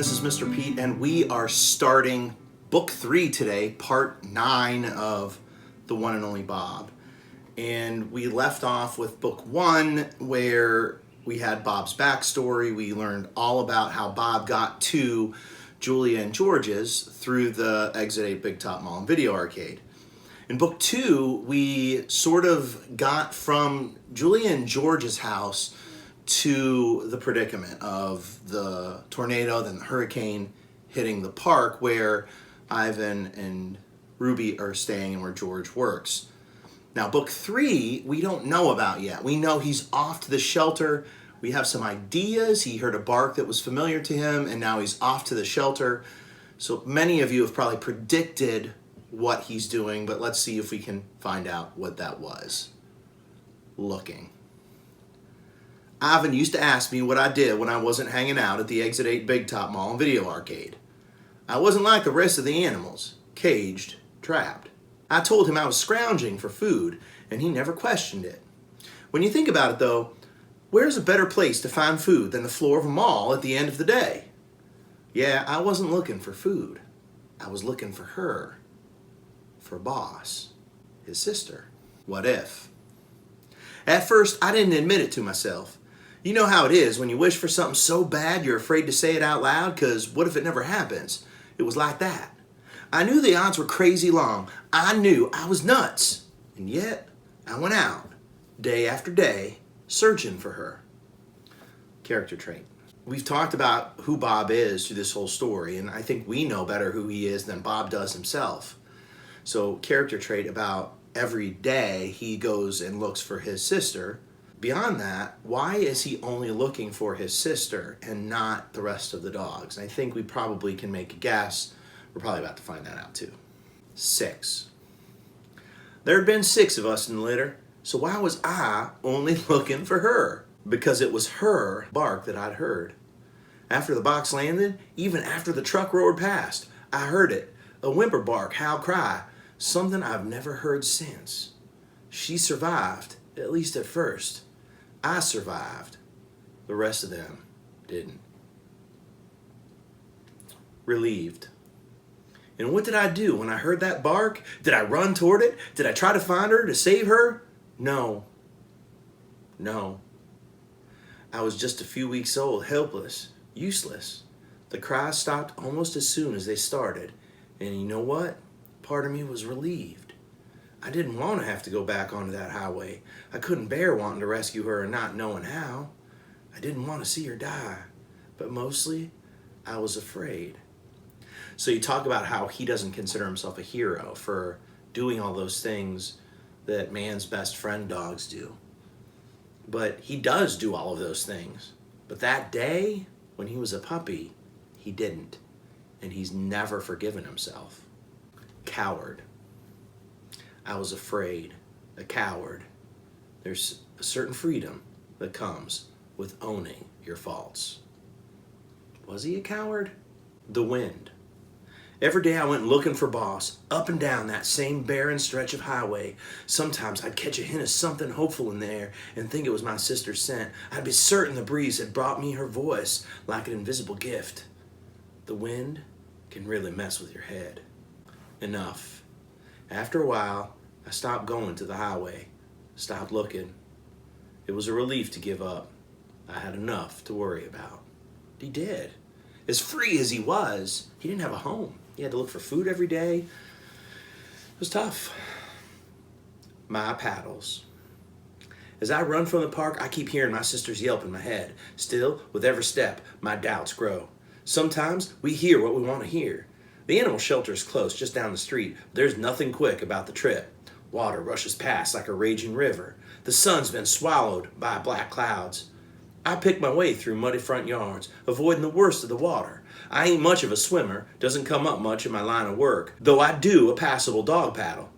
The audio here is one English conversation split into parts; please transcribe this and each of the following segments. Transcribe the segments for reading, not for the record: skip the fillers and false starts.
this is Mr. Pete, and we are starting book 3 today, part 9 of The One and Only Bob. And we left off with book 1, where we had Bob's backstory. We learned all about how Bob got to Julia and George's through the Exit 8 Big Top Mall and Video Arcade. In book 2, we sort of got from Julia and George's house to the predicament of the tornado, then the hurricane hitting the park where Ivan and Ruby are staying and where George works. Now, book 3, we don't know about yet. We know he's off to the shelter. We have some ideas. He heard a bark that was familiar to him, and now he's off to the shelter. So many of you have probably predicted what he's doing, but let's see if we can find out what that was. Looking. Ivan used to ask me what I did when I wasn't hanging out at the Exit 8 Big Top Mall and Video Arcade. I wasn't like the rest of the animals, caged, trapped. I told him I was scrounging for food, and he never questioned it. When you think about it, though, where's a better place to find food than the floor of a mall at the end of the day? Yeah, I wasn't looking for food. I was looking for her. For Boss, his sister. What if? At first, I didn't admit it to myself. You know how it is when you wish for something so bad you're afraid to say it out loud, because what if it never happens? It was like that. I knew the odds were crazy long. I knew I was nuts. And yet, I went out, day after day, searching for her. Character trait. We've talked about who Bob is through this whole story, and I think we know better who he is than Bob does himself. So, character trait about every day he goes and looks for his sister. Beyond that, why is he only looking for his sister and not the rest of the dogs? I think we probably can make a guess. We're probably about to find that out too. 6. There had been 6 of us in the litter, so why was I only looking for her? Because it was her bark that I'd heard. After the box landed, even after the truck roared past, I heard it. A whimper bark, howl, cry. Something I've never heard since. She survived, at least at first. I survived. The rest of them didn't. Relieved. And what did I do when I heard that bark? Did I run toward it? Did I try to find her, to save her? No. No. I was just a few weeks old, helpless, useless. The cries stopped almost as soon as they started. And you know what? Part of me was relieved. I didn't want to have to go back onto that highway. I couldn't bear wanting to rescue her and not knowing how. I didn't want to see her die. But mostly, I was afraid. So you talk about how he doesn't consider himself a hero for doing all those things that man's best friend dogs do. But he does do all of those things. But that day, when he was a puppy, he didn't. And he's never forgiven himself. Coward. I was afraid. A coward. There's a certain freedom that comes with owning your faults. Was he a coward? The wind. Every day I went looking for Boss, up and down that same barren stretch of highway. Sometimes I'd catch a hint of something hopeful in the air and think it was my sister's scent. I'd be certain the breeze had brought me her voice like an invisible gift. The wind can really mess with your head. Enough. After a while, I stopped going to the highway, stopped looking. It was a relief to give up. I had enough to worry about. He did. As free as he was, he didn't have a home. He had to look for food every day. It was tough. My paddles. As I run from the park, I keep hearing my sister's yelp in my head. Still, with every step, my doubts grow. Sometimes we hear what we want to hear. The animal shelter is close, just down the street. There's nothing quick about the trip. Water rushes past like a raging river. The sun's been swallowed by black clouds. I pick my way through muddy front yards, avoiding the worst of the water. I ain't much of a swimmer, doesn't come up much in my line of work, though I do a passable dog paddle.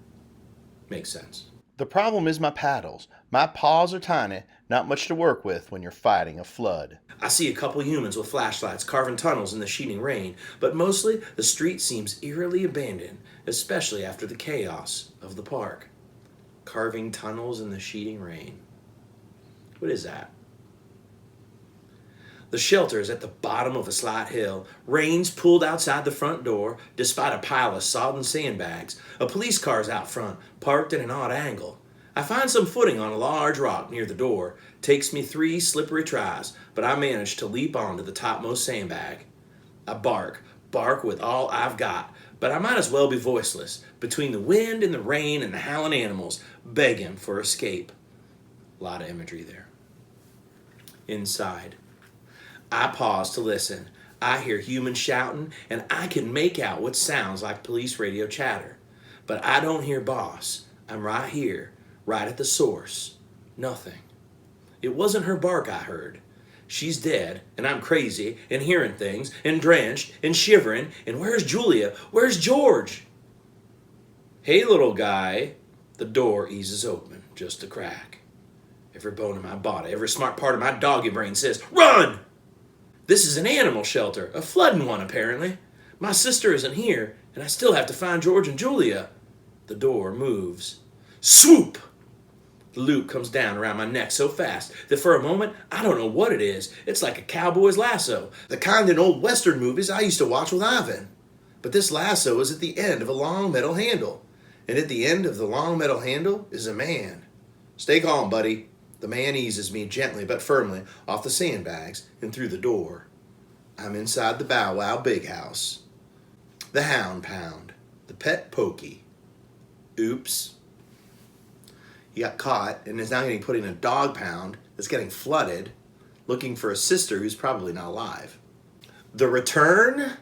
Makes sense. The problem is my paddles. My paws are tiny, not much to work with when you're fighting a flood. I see a couple humans with flashlights carving tunnels in the sheeting rain, but mostly the street seems eerily abandoned, especially after the chaos of the park. Carving tunnels in the sheeting rain. What is that? The shelter is at the bottom of a slight hill. Rain's pulled outside the front door, despite a pile of sodden sandbags. A police car's out front, parked at an odd angle. I find some footing on a large rock near the door. Takes me 3 slippery tries, but I manage to leap onto the topmost sandbag. I bark with all I've got, but I might as well be voiceless, between the wind and the rain and the howling animals, begging for escape. A lot of imagery there. Inside. I pause to listen. I hear humans shouting, and I can make out what sounds like police radio chatter. But I don't hear Boss. I'm right here, right at the source. Nothing. It wasn't her bark I heard. She's dead, and I'm crazy, and hearing things, and drenched, and shivering, and where's Julia? Where's George? Hey, little guy. The door eases open, just a crack. Every bone in my body, every smart part of my doggy brain says, run! This is an animal shelter, a flooding one apparently. My sister isn't here, and I still have to find George and Julia. The door moves. Swoop! The loop comes down around my neck so fast that for a moment, I don't know what it is. It's like a cowboy's lasso, the kind in old Western movies I used to watch with Ivan. But this lasso is at the end of a long metal handle, and at the end of the long metal handle is a man. Stay calm, buddy. The man eases me gently but firmly off the sandbags and through the door. I'm inside the Bow Wow Big House. The Hound Pound. The Pet Pokey. Oops. He got caught and is now getting put in a dog pound that's getting flooded, looking for a sister who's probably not alive. The Return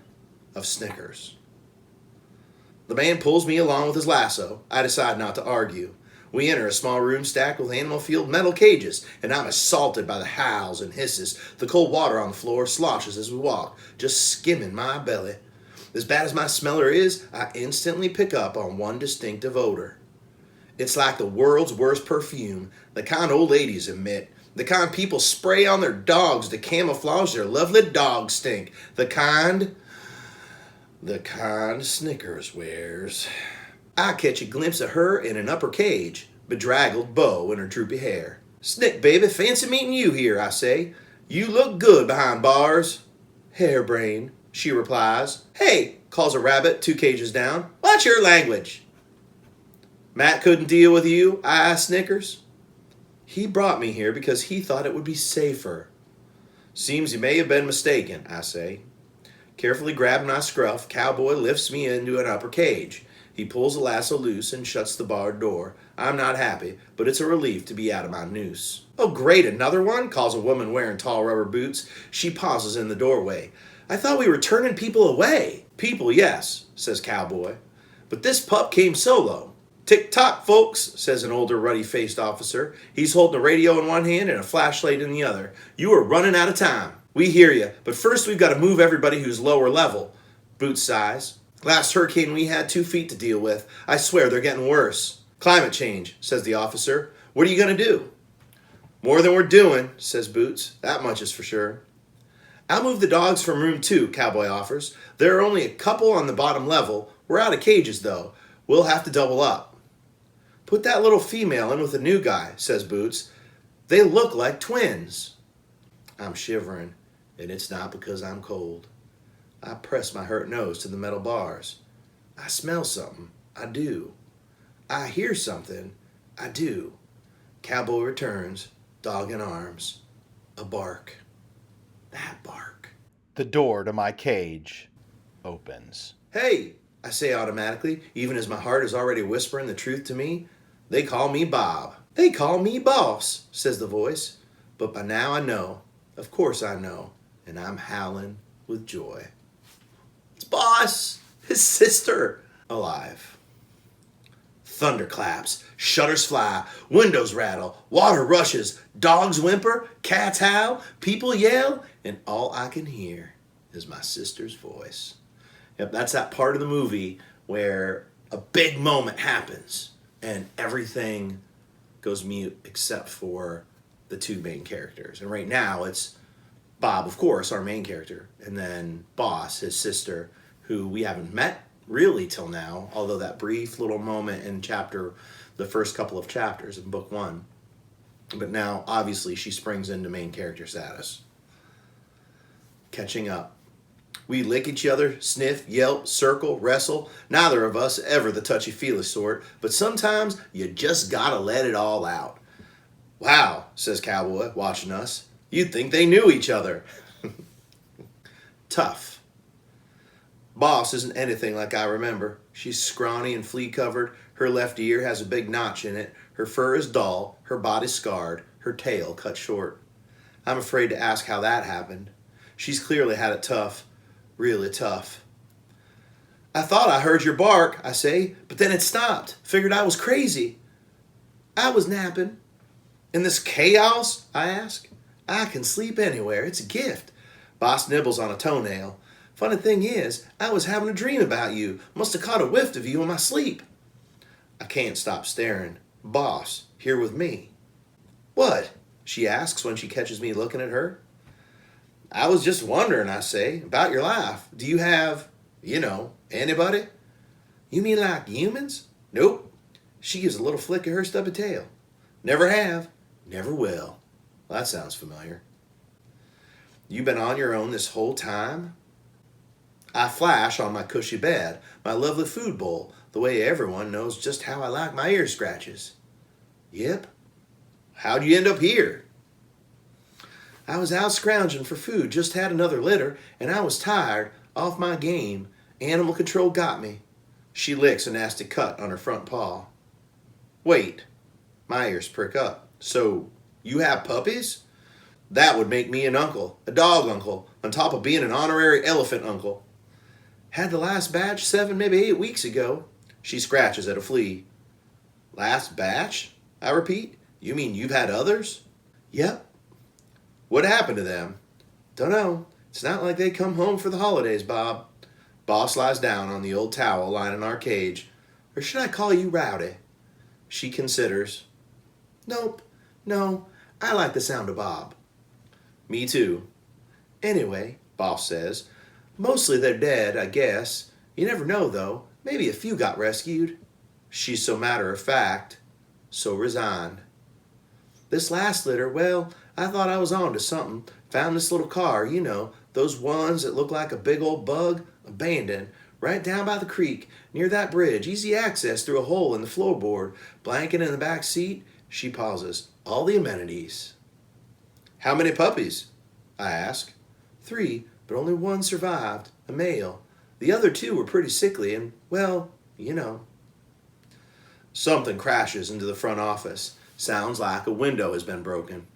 of Snickers. The man pulls me along with his lasso. I decide not to argue. We enter a small room stacked with animal-filled metal cages, and I'm assaulted by the howls and hisses. The cold water on the floor sloshes as we walk, just skimming my belly. As bad as my smeller is, I instantly pick up on one distinctive odor. It's like the world's worst perfume, the kind old ladies emit, the kind people spray on their dogs to camouflage their lovely dog stink, the kind Snickers wears. I catch a glimpse of her in an upper cage, bedraggled bow in her droopy hair. Snick, baby, fancy meeting you here, I say. You look good behind bars. Harebrained, she replies. Hey, calls a rabbit 2 cages down. Watch your language. Matt couldn't deal with you, I asked Snickers. He brought me here because he thought it would be safer. Seems you may have been mistaken, I say. Carefully grabbing my scruff, Cowboy lifts me into an upper cage. He pulls the lasso loose and shuts the barred door. I'm not happy, but it's a relief to be out of my noose. Oh great, another one? Calls a woman wearing tall rubber boots. She pauses in the doorway. I thought we were turning people away. People, yes, says Cowboy. But this pup came solo. Tick-tock, folks, says an older ruddy-faced officer. He's holding a radio in one hand and a flashlight in the other. You are running out of time. We hear you, but first we've got to move everybody who's lower level. Boots sighs. Last hurricane we had 2 feet to deal with. I swear they're getting worse. Climate change, says the officer. What are you going to do? More than we're doing, says Boots. That much is for sure. I'll move the dogs from room 2, Cowboy offers. There are only a couple on the bottom level. We're out of cages, though. We'll have to double up. Put that little female in with the new guy, says Boots. They look like twins. I'm shivering, and it's not because I'm cold. I press my hurt nose to the metal bars. I smell something. I do. I hear something. I do. Cowboy returns, dog in arms. A bark. That bark. The door to my cage opens. Hey, I say automatically, even as my heart is already whispering the truth to me. They call me Bob. They call me Boss, says the voice. But by now I know. Of course I know. And I'm howling with joy. It's Boss, his sister, alive. Thunder claps, shutters fly, windows rattle, water rushes, dogs whimper, cats howl, people yell, and all I can hear is my sister's voice. Yep, that's that part of the movie where a big moment happens and everything goes mute except for the 2 main characters. And right now it's Bob, of course, our main character, and then Boss, his sister, who we haven't met really till now, although that brief little moment in the first couple of chapters in book 1. But now, obviously, she springs into main character status. catching up. We lick each other, sniff, yelp, circle, wrestle. Neither of us ever the touchy-feely sort, but sometimes you just gotta let it all out. Wow, says Cowboy, watching us. You'd think they knew each other. Tough. Boss isn't anything like I remember. She's scrawny and flea-covered. Her left ear has a big notch in it. Her fur is dull. Her body scarred. Her tail cut short. I'm afraid to ask how that happened. She's clearly had it tough. Really tough. I thought I heard your bark, I say, but then it stopped. Figured I was crazy. I was napping. In this chaos, I ask. I can sleep anywhere. It's a gift. Boss nibbles on a toenail. Funny thing is, I was having a dream about you. Must have caught a whiff of you in my sleep. I can't stop staring. Boss, here with me. What? She asks when she catches me looking at her. I was just wondering, I say, about your life. Do you have, anybody? You mean like humans? Nope. She gives a little flick of her stubby tail. Never have. Never will. Well, that sounds familiar. You been on your own this whole time? I flash on my cushy bed, my lovely food bowl, the way everyone knows just how I like my ear scratches. Yep. How'd you end up here? I was out scrounging for food, just had another litter, and I was tired, off my game. Animal control got me. She licks a nasty cut on her front paw. Wait. My ears prick up. So, you have puppies? That would make me an uncle, a dog uncle, on top of being an honorary elephant uncle. Had the last batch 7, maybe 8 weeks ago. She scratches at a flea. Last batch? I repeat. You mean you've had others? Yep. What happened to them? Dunno. It's not like they come home for the holidays, Bob. Boss lies down on the old towel lining our cage. Or should I call you Rowdy? She considers. Nope. No, I like the sound of Bob. Me too. Anyway, Boss says, mostly they're dead, I guess. You never know, though. Maybe a few got rescued. She's so matter-of-fact, so resigned. This last litter, well, I thought I was on to something. Found this little car, those ones that look like a big old bug, abandoned, right down by the creek, near that bridge, easy access through a hole in the floorboard, blanket in the back seat. She pauses. All the amenities. How many puppies? I ask. 3, but only 1 survived, a male. The other 2 were pretty sickly and, well, Something crashes into the front office. Sounds like a window has been broken.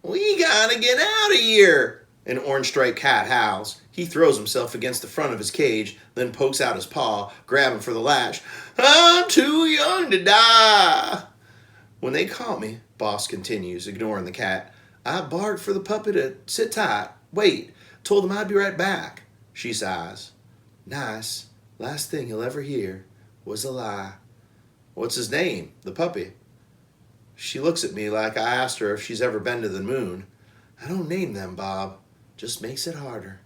We gotta get out of here! An orange-striped cat howls. He throws himself against the front of his cage, then pokes out his paw, grabbing for the latch. I'm too young to die! When they caught me, Boss continues, ignoring the cat, I barked for the puppy to sit tight, wait, told him I'd be right back. She sighs. Nice. Last thing he'll ever hear was a lie. What's his name, the puppy? She looks at me like I asked her if she's ever been to the moon. I don't name them, Bob. Just makes it harder.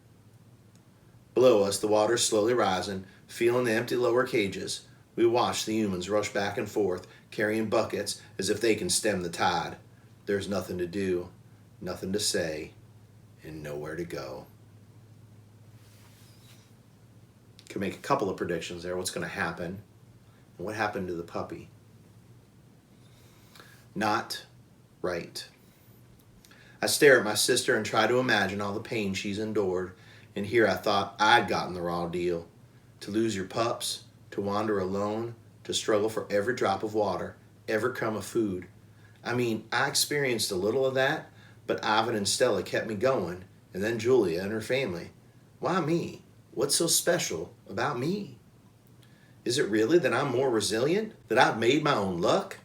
Below us, the water's slowly rising, feeling the empty lower cages. We watch the humans rush back and forth, carrying buckets as if they can stem the tide. There's nothing to do, nothing to say, and nowhere to go. Can make a couple of predictions there. What's going to happen? And what happened to the puppy? Not right. I stare at my sister and try to imagine all the pain she's endured. And here I thought I'd gotten the raw deal. To lose your pups, to wander alone, to struggle for every drop of water, every crumb of food. I mean, I experienced a little of that, but Ivan and Stella kept me going, and then Julia and her family. Why me? What's so special about me? Is it really that I'm more resilient? That I've made my own luck?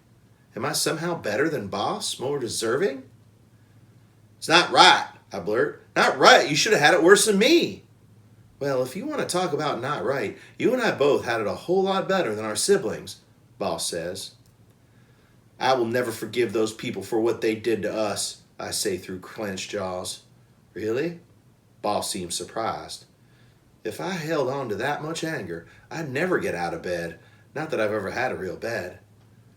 Am I somehow better than Boss? More deserving? It's not right, I blurt. Not right. You should have had it worse than me. Well, if you want to talk about not right, you and I both had it a whole lot better than our siblings, Boss says. I will never forgive those people for what they did to us, I say through clenched jaws. Really? Boss seems surprised. If I held on to that much anger, I'd never get out of bed. Not that I've ever had a real bed.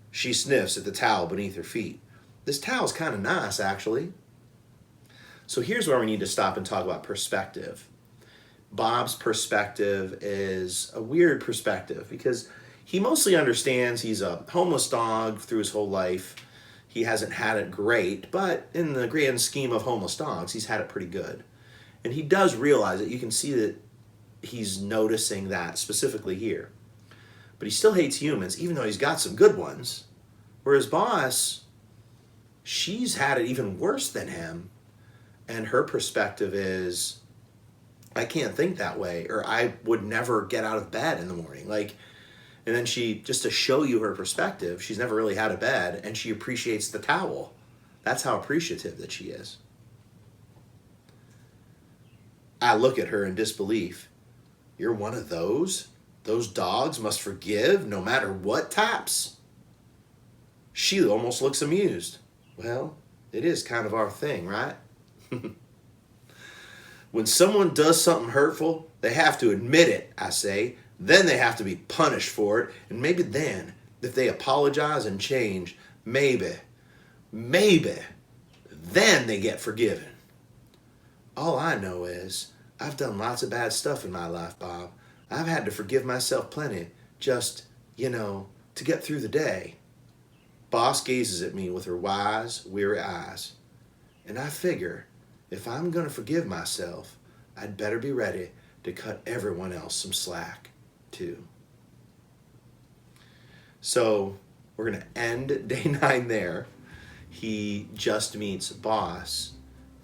She sniffs at the towel beneath her feet. This towel's kind of nice, actually. So here's where we need to stop and talk about perspective. Bob's perspective is a weird perspective because he mostly understands he's a homeless dog through his whole life. He hasn't had it great, but in the grand scheme of homeless dogs, he's had it pretty good. And he does realize it. You can see that he's noticing that specifically here. But he still hates humans, even though he's got some good ones. Whereas Boss, she's had it even worse than him. And her perspective is, I can't think that way, or I would never get out of bed in the morning. And then she, just to show you her perspective, she's never really had a bed, and she appreciates the towel. That's how appreciative that she is. I look at her in disbelief. You're one of those? Those dogs must forgive no matter what taps? She almost looks amused. Well, it is kind of our thing, right? When someone does something hurtful, they have to admit it, I say. Then they have to be punished for it. And maybe then, if they apologize and change, maybe, then they get forgiven. All I know is I've done lots of bad stuff in my life, Bob. I've had to forgive myself plenty just, to get through the day. Boss gazes at me with her wise, weary eyes. And I figure, if I'm going to forgive myself, I'd better be ready to cut everyone else some slack, too. So, we're going to end day 9 there. He just meets Boss,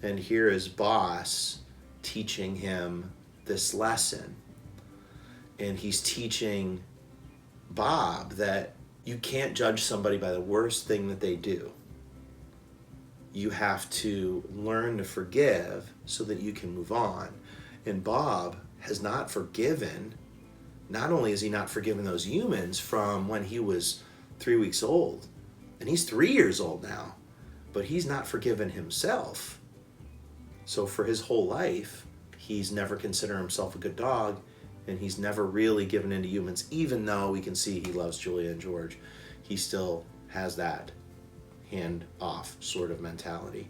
and here is Boss teaching him this lesson. And he's teaching Bob that you can't judge somebody by the worst thing that they do. You have to learn to forgive so that you can move on. And Bob has not forgiven. Not only has he not forgiven those humans from when he was 3 weeks old, and he's 3 years old now, but he's not forgiven himself. So for his whole life, he's never considered himself a good dog, and he's never really given in to humans, even though we can see he loves Julia and George. He still has that hand-off sort of mentality.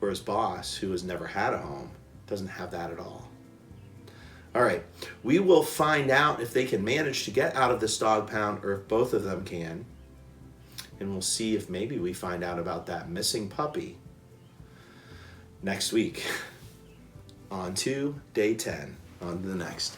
Whereas Boss, who has never had a home, doesn't have that at all. All right, we will find out if they can manage to get out of this dog pound or if both of them can. And we'll see if maybe we find out about that missing puppy next week. On to day 10. On to the next.